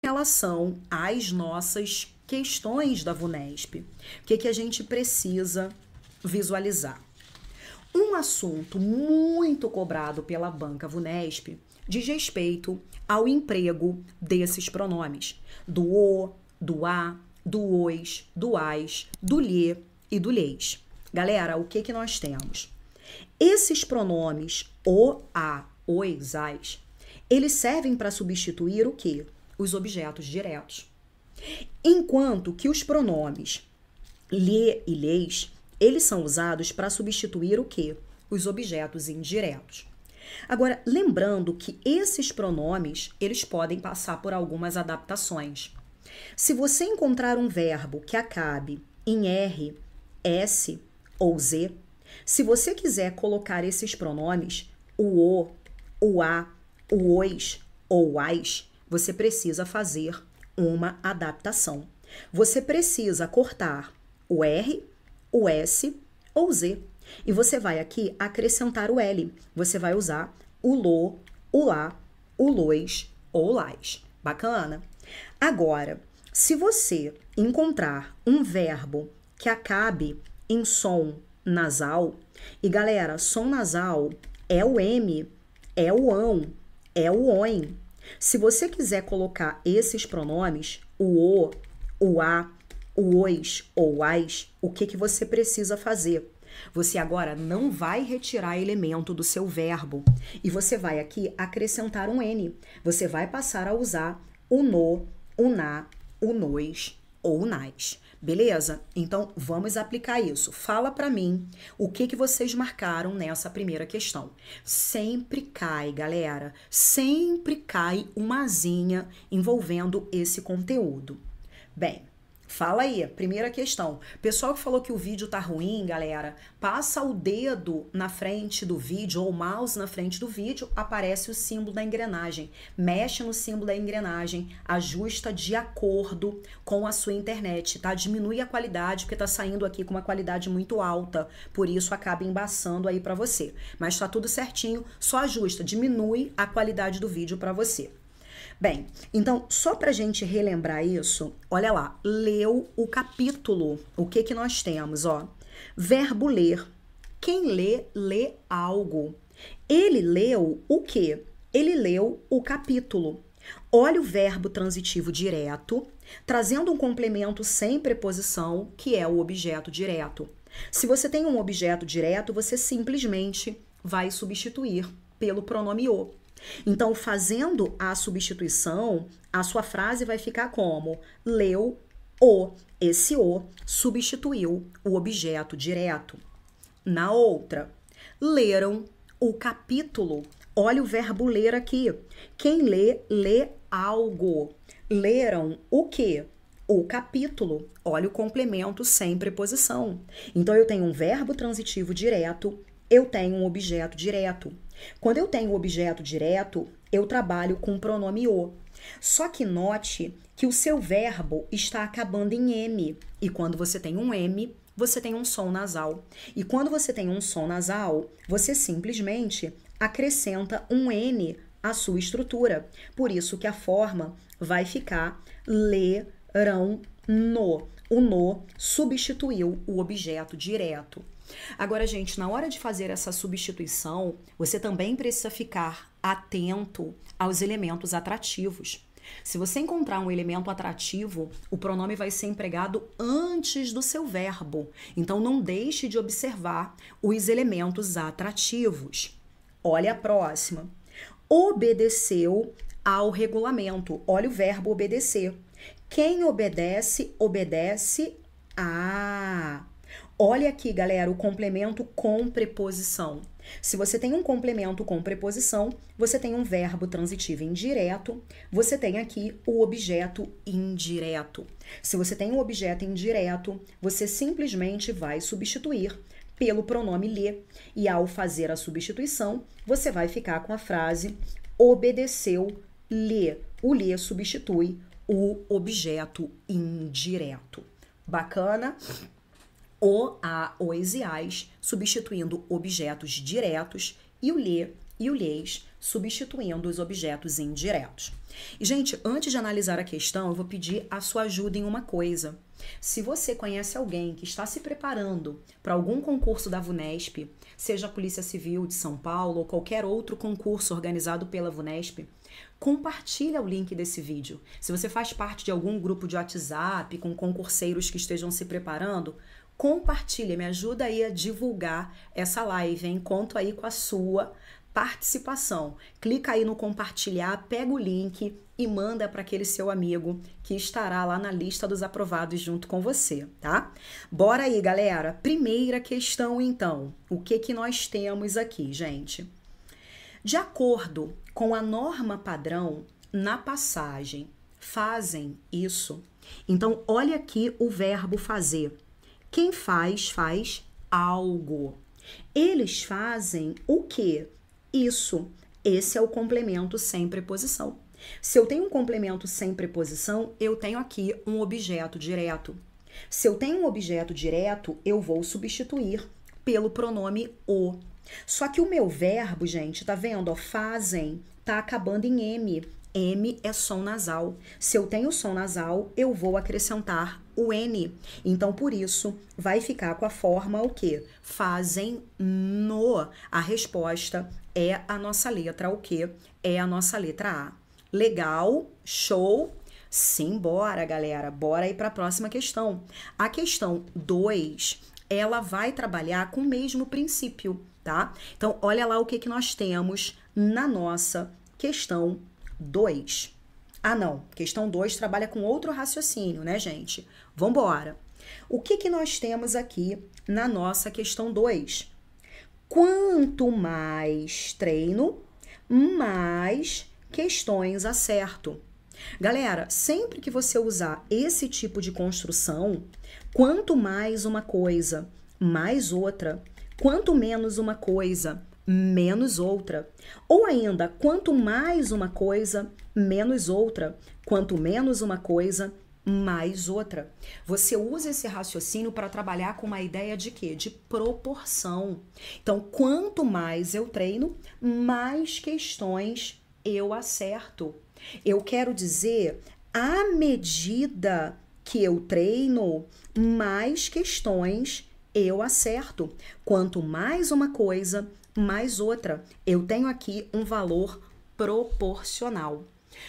relação às nossas questões da VUNESP. O que a gente precisa visualizar? Um assunto muito cobrado pela banca VUNESP diz respeito ao emprego desses pronomes, do o, do a, do os, do as, do lhe e do lhes. Galera, o que nós temos? Esses pronomes o, a, os, as, eles servem para substituir o quê? Os objetos diretos. Enquanto que os pronomes lhe e lhes, eles são usados para substituir o quê? Os objetos indiretos. Agora, lembrando que esses pronomes, eles podem passar por algumas adaptações. Se você encontrar um verbo que acabe em R, S ou Z, se você quiser colocar esses pronomes, o a, o os ou o as, você precisa fazer uma adaptação. Você precisa cortar o R, o S ou Z. E você vai aqui acrescentar o L. Você vai usar o lo, o lá, o lois ou o las. Bacana? Agora, se você encontrar um verbo que acabe em som nasal, e galera, som nasal é o M, é o ão, é o oin. Se você quiser colocar esses pronomes, o a, o os ou o as, o que você precisa fazer? Você agora não vai retirar elemento do seu verbo e você vai aqui acrescentar um N. Você vai passar a usar o no, o na, o nos ou o nas. Beleza? Então, vamos aplicar isso. Fala para mim o que vocês marcaram nessa primeira questão. Sempre cai, galera, sempre cai uma asinha envolvendo esse conteúdo. Bem, fala aí, primeira questão. Pessoal que falou que o vídeo tá ruim, galera, passa o dedo na frente do vídeo ou o mouse na frente do vídeo, aparece o símbolo da engrenagem. Mexe no símbolo da engrenagem, ajusta de acordo com a sua internet, tá? Diminui a qualidade, porque tá saindo aqui com uma qualidade muito alta, por isso acaba embaçando aí pra você. Mas tá tudo certinho, só ajusta, diminui a qualidade do vídeo pra você. Bem, então, só pra gente relembrar isso, olha lá, leu o capítulo. O que nós temos, ó? Verbo ler. Quem lê, lê algo. Ele leu o quê? Ele leu o capítulo. Olha o verbo transitivo direto, trazendo um complemento sem preposição, que é o objeto direto. Se você tem um objeto direto, você simplesmente vai substituir pelo pronome o. Então, fazendo a substituição, a sua frase vai ficar como? Leu o. Esse o substituiu o objeto direto. Na outra, leram o capítulo. Olha o verbo ler aqui. Quem lê, lê algo. Leram o quê? O capítulo. Olha o complemento sem preposição. Então, eu tenho um verbo transitivo direto, eu tenho um objeto direto. Quando eu tenho objeto direto, eu trabalho com o pronome o. Só que note que o seu verbo está acabando em M. E quando você tem um M, você tem um som nasal. E quando você tem um som nasal, você simplesmente acrescenta um N à sua estrutura. Por isso que a forma vai ficar lerão no. O no substituiu o objeto direto. Agora, gente, na hora de fazer essa substituição, você também precisa ficar atento aos elementos atrativos. Se você encontrar um elemento atrativo, o pronome vai ser empregado antes do seu verbo. Então, não deixe de observar os elementos atrativos. Olha a próxima. Obedeceu ao regulamento. Olha o verbo obedecer. Quem obedece, obedece a... Olha aqui, galera, o complemento com preposição. Se você tem um complemento com preposição, você tem um verbo transitivo indireto, você tem aqui o objeto indireto. Se você tem um objeto indireto, você simplesmente vai substituir pelo pronome lhe. E ao fazer a substituição, você vai ficar com a frase obedeceu-lhe. O lhe substitui o objeto indireto. Bacana? O, a, os e as, substituindo objetos diretos, e o lhe e o lhes, substituindo os objetos indiretos. E, gente, antes de analisar a questão, eu vou pedir a sua ajuda em uma coisa. Se você conhece alguém que está se preparando para algum concurso da VUNESP, seja a Polícia Civil de São Paulo ou qualquer outro concurso organizado pela VUNESP, compartilha o link desse vídeo. Se você faz parte de algum grupo de WhatsApp com concurseiros que estejam se preparando, compartilha, me ajuda aí a divulgar essa live, hein? Conto aí com a sua participação. Clica aí no compartilhar, pega o link e manda para aquele seu amigo que estará lá na lista dos aprovados junto com você, tá? Bora aí, galera. Primeira questão, então. O que nós temos aqui, gente? De acordo com a norma padrão, na passagem, fazem isso. Então, olha aqui o verbo fazer. Quem faz, faz algo. Eles fazem o quê? Isso. Esse é o complemento sem preposição. Se eu tenho um complemento sem preposição, eu tenho aqui um objeto direto. Se eu tenho um objeto direto, eu vou substituir pelo pronome o. Só que o meu verbo, gente, tá vendo? Ó, fazem, tá acabando em M. M é som nasal. Se eu tenho som nasal, eu vou acrescentar o N. Então, por isso, vai ficar com a forma o quê? Fazem no. A resposta é a nossa letra o quê? É a nossa letra A. Legal? Show? Simbora, galera. Bora aí para a próxima questão. A questão 2, ela vai trabalhar com o mesmo princípio, tá? Então, olha lá o que nós temos na nossa questão 2. Ah, não. Questão 2 trabalha com outro raciocínio, né, gente? Vambora. O que nós temos aqui na nossa questão 2? Quanto mais treino, mais questões acerto. Galera, sempre que você usar esse tipo de construção, quanto mais uma coisa, mais outra. Quanto menos uma coisa, menos outra. Ou ainda, quanto mais uma coisa, menos outra. Quanto menos uma coisa, mais outra. Você usa esse raciocínio para trabalhar com uma ideia de quê? De proporção. Então, quanto mais eu treino, mais questões eu acerto. Eu quero dizer, à medida que eu treino, mais questões eu acerto. Quanto mais uma coisa, mais outra. Eu tenho aqui um valor proporcional.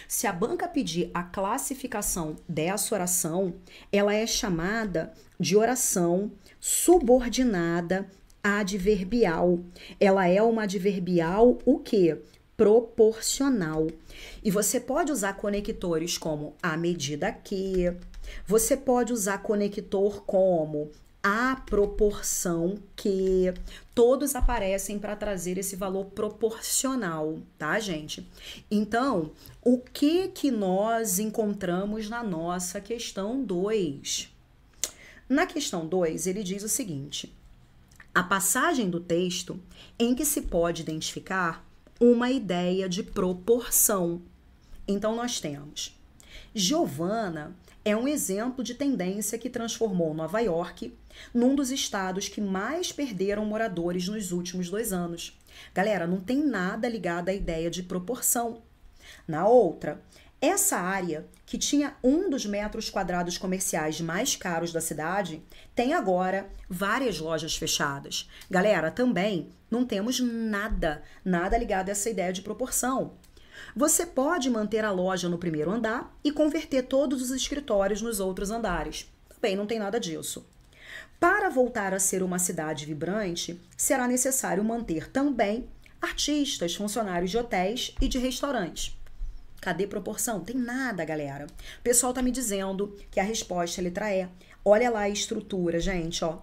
Se a banca pedir a classificação dessa oração, ela é chamada de oração subordinada adverbial. Ela é uma adverbial o quê? Proporcional. E você pode usar conectores como à medida que, você pode usar conector como à proporção que, todos aparecem para trazer esse valor proporcional, tá, gente? Então, o que nós encontramos na nossa questão 2? Na questão 2, ele diz o seguinte: a passagem do texto em que se pode identificar uma ideia de proporção. Então, nós temos Giovana é um exemplo de tendência que transformou Nova York num dos estados que mais perderam moradores nos últimos 2 anos. Galera, não tem nada ligado à ideia de proporção. Na outra, essa área, que tinha um dos metros quadrados comerciais mais caros da cidade, tem agora várias lojas fechadas. Galera, também não temos nada ligado a essa ideia de proporção. Você pode manter a loja no primeiro andar e converter todos os escritórios nos outros andares. Também não tem nada disso. Para voltar a ser uma cidade vibrante, será necessário manter também artistas, funcionários de hotéis e de restaurantes. Cadê proporção? Tem nada, galera. O pessoal tá me dizendo que a resposta é letra E. Olha lá a estrutura, gente, ó.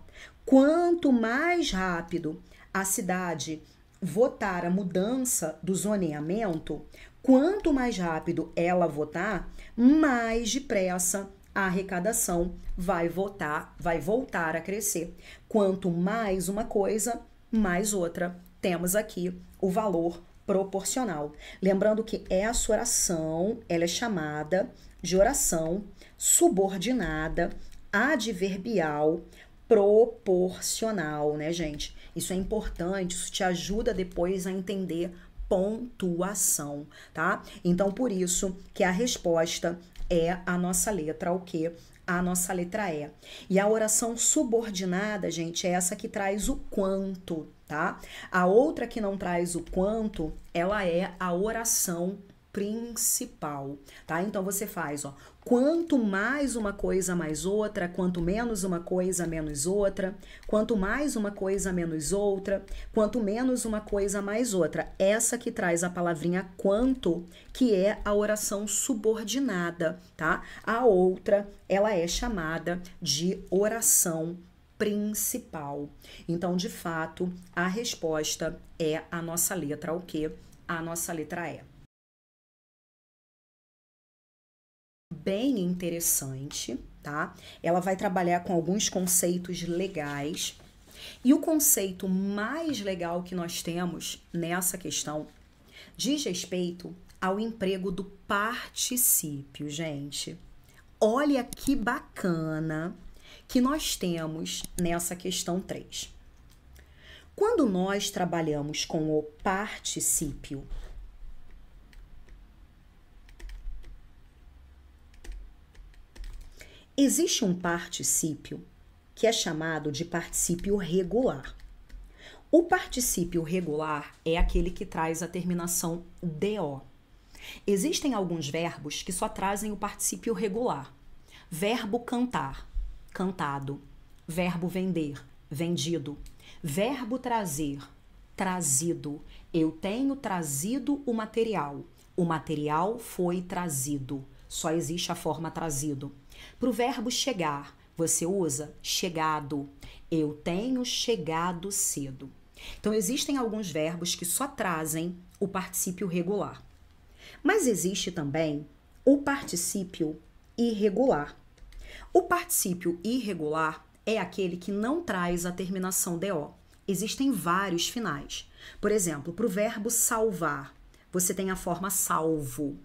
Quanto mais rápido a cidade votar a mudança do zoneamento, quanto mais rápido ela votar, mais depressa a arrecadação vai voltar a crescer. Quanto mais uma coisa, mais outra. Temos aqui o valor proporcional. Lembrando que essa oração, ela é chamada de oração subordinada adverbial proporcional, né, gente? Isso é importante, isso te ajuda depois a entender pontuação, tá? Então, por isso que a resposta é a nossa letra o quê? A nossa letra E. E a oração subordinada, gente, é essa que traz o quanto, tá? A outra que não traz o quanto, ela é a oração principal, tá? Então você faz, ó, quanto mais uma coisa mais outra, quanto menos uma coisa menos outra, quanto mais uma coisa menos outra, quanto menos uma coisa mais outra. Essa que traz a palavrinha quanto, que é a oração subordinada, tá? A outra, ela é chamada de oração principal. Então, de fato, a resposta é a nossa letra o quê? A nossa letra E. Bem interessante, tá? Ela vai trabalhar com alguns conceitos legais. E o conceito mais legal que nós temos nessa questão diz respeito ao emprego do particípio, gente. Olha que bacana que nós temos nessa questão 3. Quando nós trabalhamos com o particípio, existe um particípio que é chamado de particípio regular. O particípio regular é aquele que traz a terminação DO. Existem alguns verbos que só trazem o particípio regular. Verbo cantar, cantado. Verbo vender, vendido. Verbo trazer, trazido. Eu tenho trazido o material. O material foi trazido. Só existe a forma trazido. Para o verbo chegar, você usa chegado. Eu tenho chegado cedo. Então, existem alguns verbos que só trazem o particípio regular. Mas existe também o particípio irregular. O particípio irregular é aquele que não traz a terminação DO. Existem vários finais. Por exemplo, para o verbo salvar, você tem a forma salvo.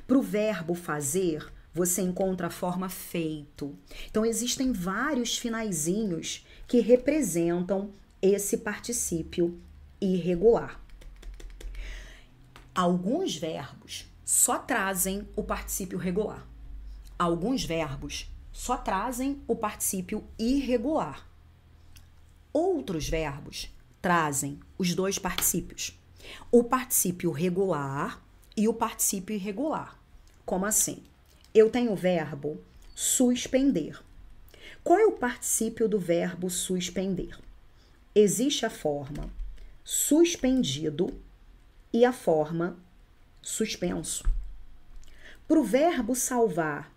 Para o verbo fazer, você encontra a forma feito. Então, existem vários finaizinhos que representam esse particípio irregular. Alguns verbos só trazem o particípio regular. Alguns verbos só trazem o particípio irregular. Outros verbos trazem os dois particípios, o particípio regular e o particípio irregular. Como assim? Eu tenho o verbo suspender. Qual é o particípio do verbo suspender? Existe a forma suspendido e a forma suspenso. Para o verbo salvar,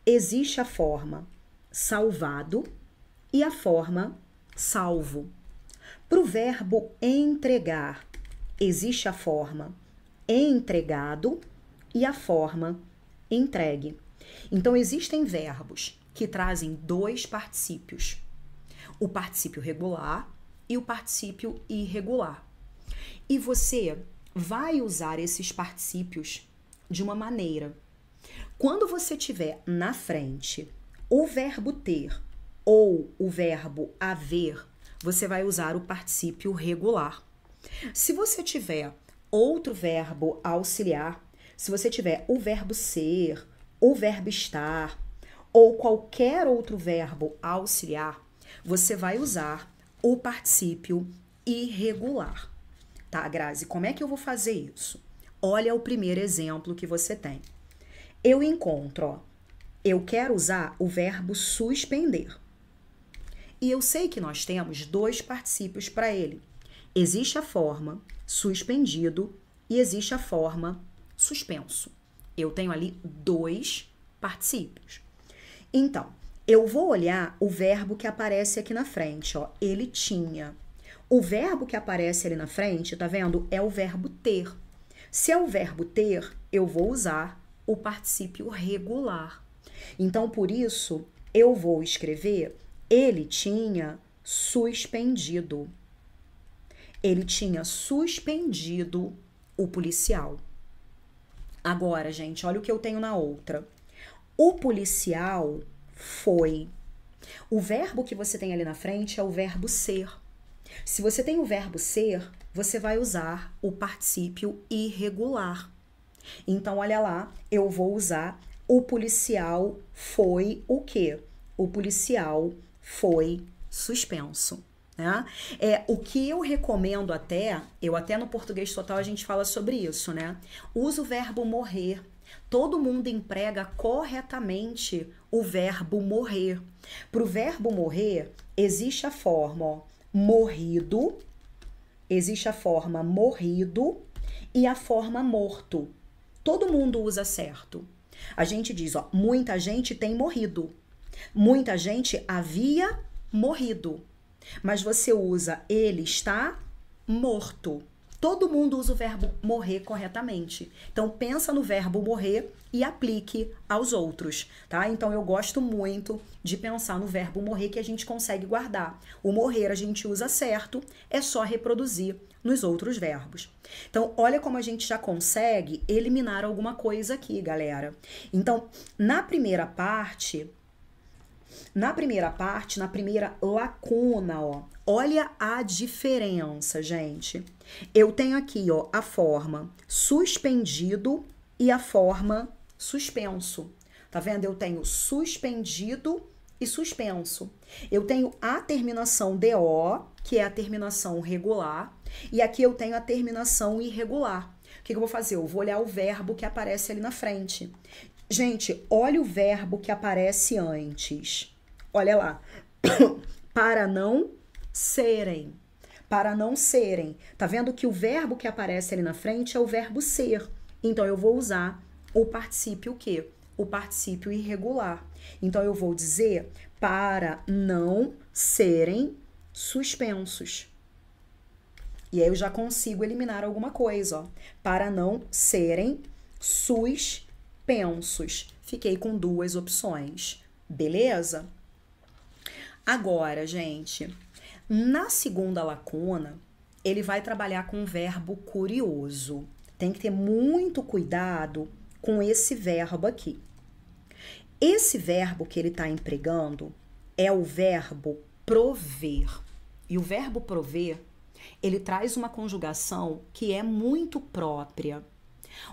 existe a forma salvado e a forma salvo. Para o verbo entregar, existe a forma entregado e a forma entregue. Então, existem verbos que trazem dois particípios, o particípio regular e o particípio irregular. E você vai usar esses particípios de uma maneira. Quando você tiver na frente o verbo ter ou o verbo haver, você vai usar o particípio regular. Se você tiver outro verbo auxiliar, se você tiver o verbo ser, o verbo estar ou qualquer outro verbo auxiliar, você vai usar o particípio irregular. Tá, Grazi? Como é que eu vou fazer isso? Olha o primeiro exemplo que você tem. Eu encontro, ó, eu quero usar o verbo suspender. E eu sei que nós temos dois particípios para ele. Existe a forma suspendido e existe a forma suspenso. Eu tenho ali dois particípios. Então, eu vou olhar o verbo que aparece aqui na frente, ó. Ele tinha. O verbo que aparece ali na frente, tá vendo? É o verbo ter. Se é o verbo ter, eu vou usar o particípio regular. Então, por isso, eu vou escrever ele tinha suspendido. Ele tinha suspendido o policial. Agora, gente, olha o que eu tenho na outra. O policial foi. O verbo que você tem ali na frente é o verbo ser. Se você tem o verbo ser, você vai usar o particípio irregular. Então, olha lá, eu vou usar o policial foi o quê? O policial foi suspenso. Né? O que eu recomendo eu até no português total a gente fala sobre isso, né? Usa o verbo morrer. Todo mundo emprega corretamente o verbo morrer. Para o verbo morrer, existe a forma, ó, morrido, existe a forma morrido e a forma morto. Todo mundo usa certo. A gente diz, ó, muita gente tem morrido. Muita gente havia morrido. Mas você usa ele está morto. Todo mundo usa o verbo morrer corretamente. Então, pensa no verbo morrer e aplique aos outros, tá? Então, eu gosto muito de pensar no verbo morrer que a gente consegue guardar. O morrer a gente usa certo, é só reproduzir nos outros verbos. Então, olha como a gente já consegue eliminar alguma coisa aqui, galera. Então, na primeira lacuna, ó, olha a diferença, gente. Eu tenho aqui, ó, a forma suspendido e a forma suspenso. Tá vendo? Eu tenho suspendido e suspenso. Eu tenho a terminação DO, que é a terminação regular, e aqui eu tenho a terminação irregular. O que eu vou fazer? Eu vou olhar o verbo que aparece ali na frente. Gente, olha o verbo que aparece antes. Olha lá. Para não serem. Para não serem. Tá vendo que o verbo que aparece ali na frente é o verbo ser. Então, eu vou usar o particípio o quê? O particípio irregular. Então, eu vou dizer para não serem suspensos. E aí, eu já consigo eliminar alguma coisa, ó. Para não serem suspensos. Fiquei com duas opções. Beleza? Agora, gente, na segunda lacuna, ele vai trabalhar com o verbo curioso. Tem que ter muito cuidado com esse verbo aqui. Esse verbo que ele está empregando é o verbo prover. E o verbo prover, ele traz uma conjugação que é muito própria.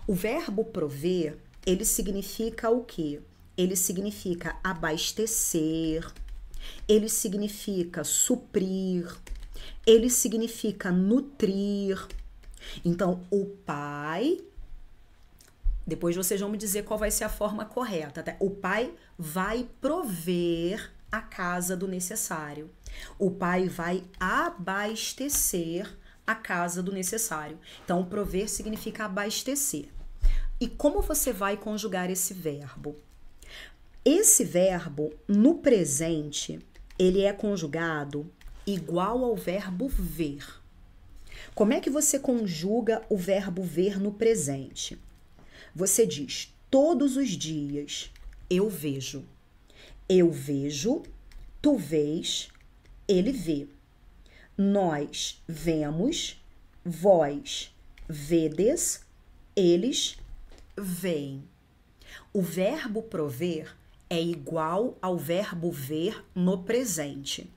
O verbo prover, ele significa o quê? Ele significa abastecer, ele significa suprir, ele significa nutrir. Então, o pai, depois vocês vão me dizer qual vai ser a forma correta, tá? O pai vai prover a casa do necessário. O pai vai abastecer a casa do necessário. Então, prover significa abastecer. E como você vai conjugar esse verbo? Esse verbo, no presente, ele é conjugado igual ao verbo ver. Como é que você conjuga o verbo ver no presente? Você diz, todos os dias eu vejo. Eu vejo, tu vês, ele vê. Nós vemos, vós vedes, eles veem. O verbo prover é igual ao verbo ver no presente.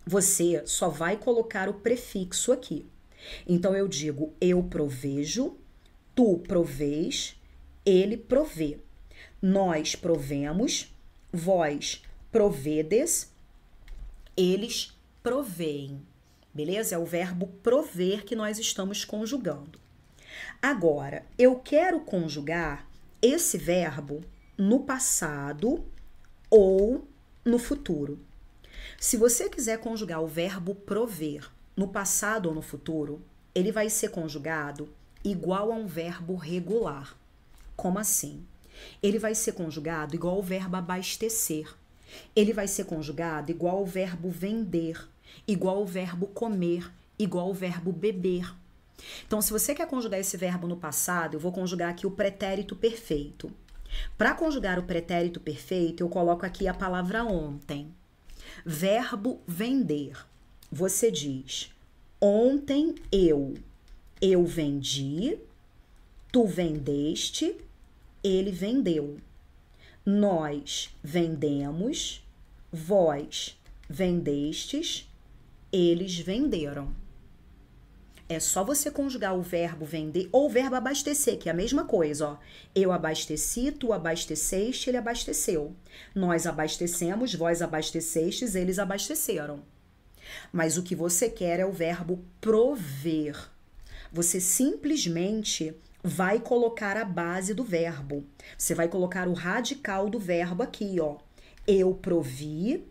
Você só vai colocar o prefixo aqui. Então, eu digo, eu provejo, tu provês, ele provê. Nós provemos, vós provedes, eles proveem. Beleza? É o verbo prover que nós estamos conjugando. Agora, eu quero conjugar esse verbo no passado ou no futuro. Se você quiser conjugar o verbo prover no passado ou no futuro, ele vai ser conjugado igual a um verbo regular. Como assim? Ele vai ser conjugado igual ao verbo abastecer. Ele vai ser conjugado igual ao verbo vender, igual ao verbo comer, igual ao verbo beber. Então, se você quer conjugar esse verbo no passado, eu vou conjugar aqui o pretérito perfeito. Para conjugar o pretérito perfeito, eu coloco aqui a palavra ontem. Verbo vender. Você diz, ontem eu vendi, tu vendeste, ele vendeu. Nós vendemos, vós vendestes, Eles venderam. É só você conjugar o verbo vender ou o verbo abastecer, que é a mesma coisa, ó. Eu abasteci, tu abasteceste, ele abasteceu. Nós abastecemos, vós abastecestes, eles abasteceram. Mas o que você quer é o verbo prover. Você simplesmente vai colocar a base do verbo. Você vai colocar o radical do verbo aqui, ó. Eu provi,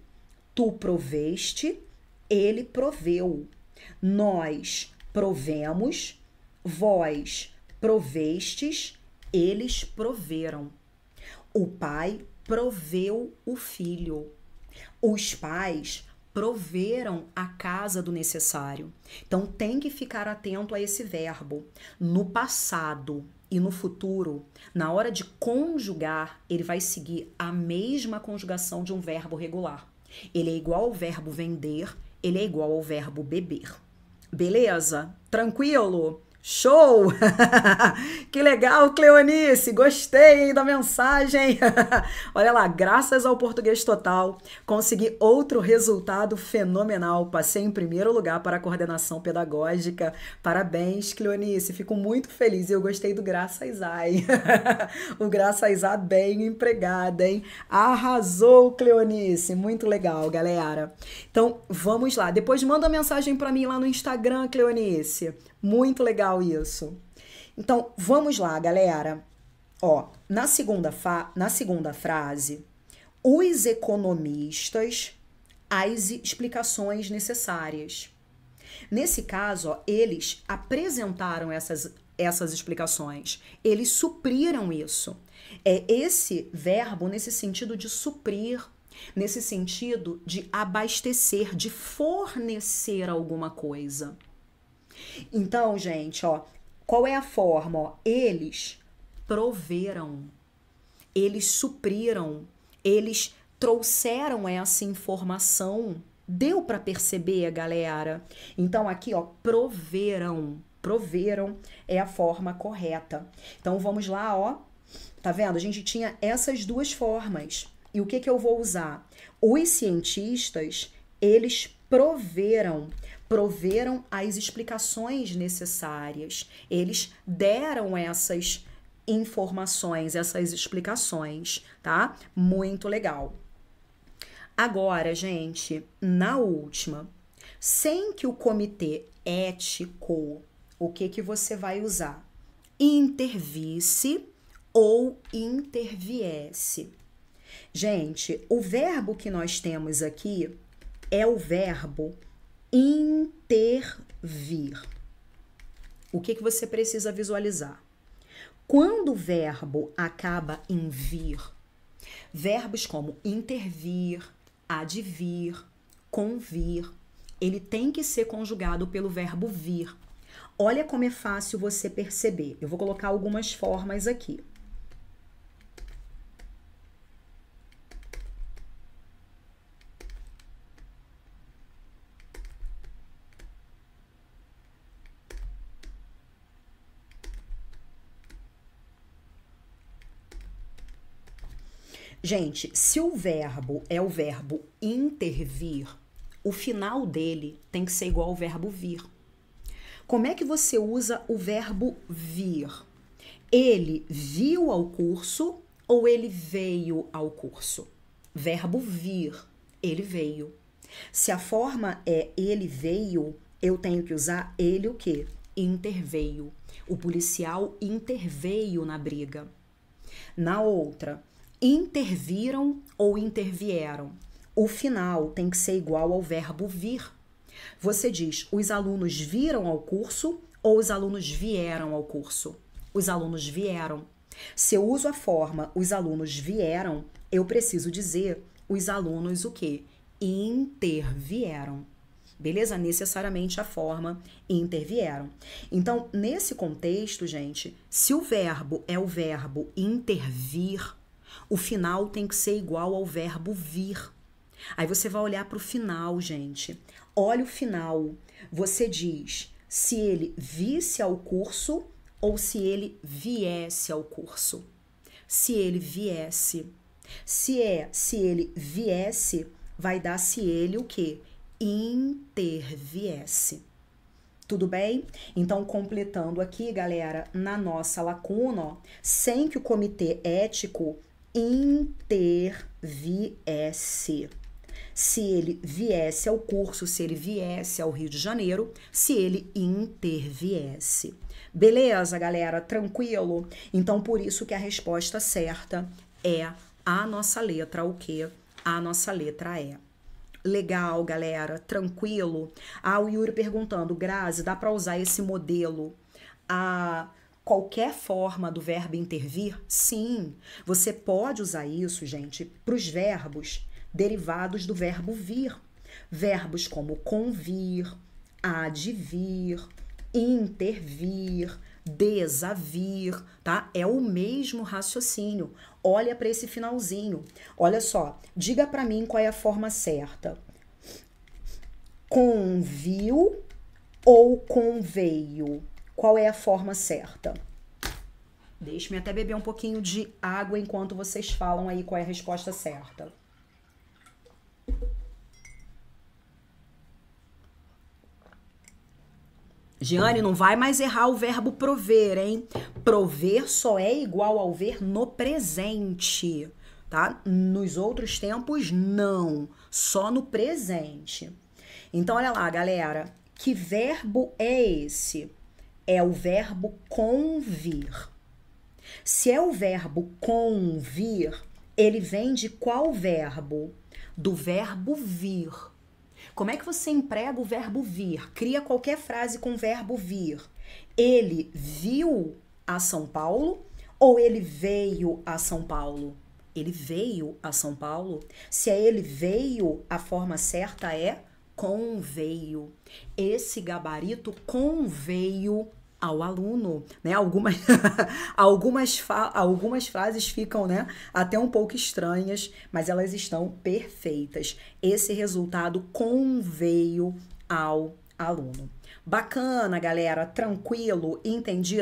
tu proveste, ele proveu. Nós provemos, vós provestes, eles proveram. O pai proveu o filho. Os pais proveram a casa do necessário. Então tem que ficar atento a esse verbo. No passado e no futuro, na hora de conjugar, ele vai seguir a mesma conjugação de um verbo regular. Ele é igual ao verbo vender, ele é igual ao verbo beber. Beleza? Tranquilo? Show! Que legal, Cleonice! Gostei, hein, da mensagem! Olha lá, graças ao Português Total, consegui outro resultado fenomenal. Passei em primeiro lugar para a coordenação pedagógica. Parabéns, Cleonice! Fico muito feliz e eu gostei do Graças a. O Graças a bem empregada, hein? Arrasou, Cleonice! Muito legal, galera. Então, vamos lá. Depois manda mensagem para mim lá no Instagram, Cleonice. Muito legal isso. Então, vamos lá, galera. Ó, na segunda frase, os economistas, as explicações necessárias. Nesse caso, ó, eles apresentaram essas explicações. Eles supriram isso. É esse verbo nesse sentido de suprir, nesse sentido de abastecer, de fornecer alguma coisa. Então, gente, ó, qual é a forma? Ó? Eles proveram, eles supriram, eles trouxeram essa informação. Deu para perceber, galera? Então, aqui, ó, proveram é a forma correta. Então, vamos lá, ó. Tá vendo? A gente tinha essas duas formas. E o que eu vou usar? Os cientistas, eles proveram as explicações necessárias. Eles deram essas informações, essas explicações, tá? Muito legal. Agora, gente, na última, sem que o comitê ético, o que você vai usar? Intervisse ou interviesse. Gente, o verbo que nós temos aqui é o verbo intervir. O que você precisa visualizar? Quando o verbo acaba em vir, verbos como intervir, advir, convir, ele tem que ser conjugado pelo verbo vir. Olha como é fácil você perceber. Eu vou colocar algumas formas aqui. Gente, se o verbo é o verbo intervir, o final dele tem que ser igual ao verbo vir. Como é que você usa o verbo vir? Ele viu ao curso ou ele veio ao curso? Verbo vir, ele veio. Se a forma é ele veio, eu tenho que usar ele o quê? Interveio. O policial interveio na briga. Na outra, interviram ou intervieram. O final tem que ser igual ao verbo vir. Você diz, os alunos viram ao curso ou os alunos vieram ao curso? Os alunos vieram. Se eu uso a forma os alunos vieram, eu preciso dizer os alunos o quê? Intervieram. Beleza? Necessariamente a forma intervieram. Então, nesse contexto, gente, se o verbo é o verbo intervir, o final tem que ser igual ao verbo vir. Aí você vai olhar para o final, gente. Olha o final. Você diz se ele visse ao curso ou se ele viesse ao curso. Se ele viesse. Se ele viesse, vai dar se ele o quê? interviesse. Tudo bem? Então, completando aqui, galera, na nossa lacuna, ó, sem que o comitê ético interviesse. Se ele viesse ao curso, se ele viesse ao Rio de Janeiro, se ele interviesse. Beleza, galera? Tranquilo? Então, por isso que a resposta certa é a nossa letra, o quê? A nossa letra E. Legal, galera, tranquilo. O Yuri perguntando, Grazi, dá para usar esse modelo a qualquer forma do verbo intervir? Sim, você pode usar isso, gente, para os verbos derivados do verbo vir. Verbos como convir, advir, intervir, desavir, tá? É o mesmo raciocínio. Olha para esse finalzinho. Olha só, diga para mim qual é a forma certa. Conviu ou conveio? Qual é a forma certa? Deixe-me até beber um pouquinho de água enquanto vocês falam aí qual é a resposta certa. Giane, não vai mais errar o verbo prover, hein? Prover só é igual ao ver no presente, tá? Nos outros tempos, não. Só no presente. Então, olha lá, galera. Que verbo é esse? É o verbo convir. Se é o verbo convir, ele vem de qual verbo? Do verbo vir. Como é que você emprega o verbo vir? Cria qualquer frase com o verbo vir. Ele viu a São Paulo ou ele veio a São Paulo? Ele veio a São Paulo. Se é ele veio, a forma certa é conveio. Esse gabarito conveio ao aluno, né? Algumas frases ficam, né, até um pouco estranhas, mas elas estão perfeitas. Esse resultado conveio ao aluno. Bacana, galera, tranquilo, entendido?